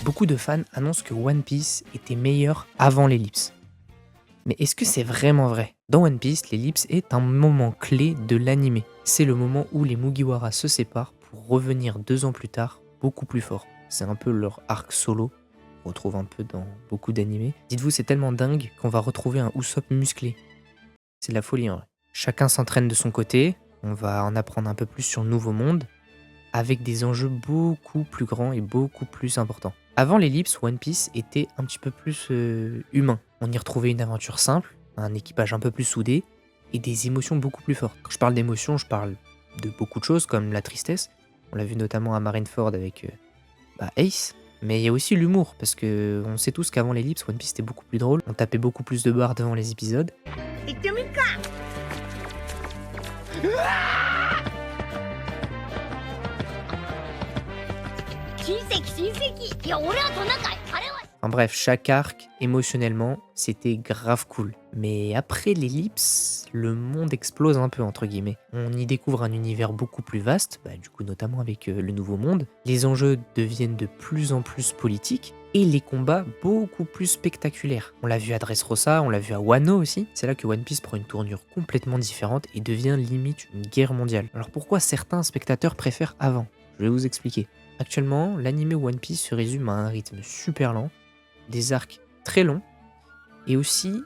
Beaucoup de fans annoncent que One Piece était meilleur avant l'ellipse. Mais est-ce que c'est vraiment vrai? Dans One Piece, l'ellipse est un moment clé de l'anime. C'est le moment où les Mugiwara se séparent pour revenir 2 ans plus tard, beaucoup plus forts. C'est un peu leur arc solo, on retrouve un peu dans beaucoup d'animés. Dites-vous, c'est tellement dingue qu'on va retrouver un Usopp musclé. C'est de la folie en vrai. Chacun s'entraîne de son côté, on va en apprendre un peu plus sur le nouveau monde, avec des enjeux beaucoup plus grands et beaucoup plus importants. Avant l'ellipse, One Piece était un petit peu plus humain. On y retrouvait une aventure simple, un équipage un peu plus soudé et des émotions beaucoup plus fortes. Quand je parle d'émotions, je parle de beaucoup de choses comme la tristesse. On l'a vu notamment à Marineford avec Ace. Mais il y a aussi l'humour, parce que on sait tous qu'avant l'ellipse, One Piece était beaucoup plus drôle. On tapait beaucoup plus de barres devant les épisodes. Enfin bref, chaque arc, émotionnellement, c'était grave cool. Mais après l'ellipse, le monde explose un peu, entre guillemets. On y découvre un univers beaucoup plus vaste, du coup notamment avec le nouveau monde. Les enjeux deviennent de plus en plus politiques et les combats beaucoup plus spectaculaires. On l'a vu à Dressrosa, on l'a vu à Wano aussi. C'est là que One Piece prend une tournure complètement différente et devient limite une guerre mondiale. Alors pourquoi certains spectateurs préfèrent avant? Je vais vous expliquer. Actuellement, l'anime One Piece se résume à un rythme super lent, des arcs très longs, et aussi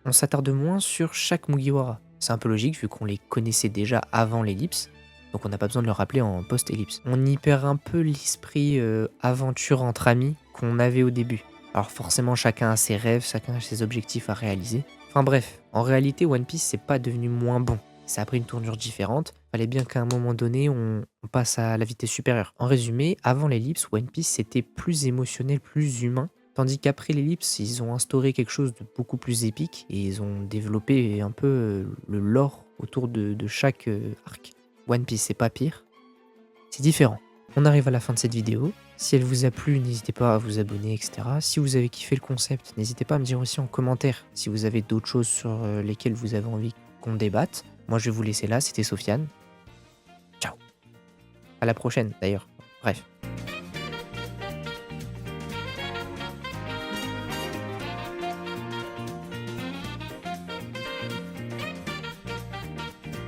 on s'attarde moins sur chaque Mugiwara. C'est un peu logique vu qu'on les connaissait déjà avant l'ellipse, donc on n'a pas besoin de le rappeler en post-ellipse. On y perd un peu l'esprit aventure entre amis qu'on avait au début. Alors forcément chacun a ses rêves, chacun a ses objectifs à réaliser. Enfin bref, en réalité One Piece c'est pas devenu moins bon. Ça a pris une tournure différente, fallait bien qu'à un moment donné on passe à la vitesse supérieure. En résumé, avant l'ellipse, One Piece c'était plus émotionnel, plus humain, tandis qu'après l'ellipse, ils ont instauré quelque chose de beaucoup plus épique et ils ont développé un peu le lore autour de chaque arc. One Piece, c'est pas pire, c'est différent. On arrive à la fin de cette vidéo. Si elle vous a plu, n'hésitez pas à vous abonner, etc. Si vous avez kiffé le concept, n'hésitez pas à me dire aussi en commentaire si vous avez d'autres choses sur lesquelles vous avez envie qu'on débatte. Moi, je vais vous laisser là. C'était Sofiane. Ciao. À la prochaine, d'ailleurs. Bref.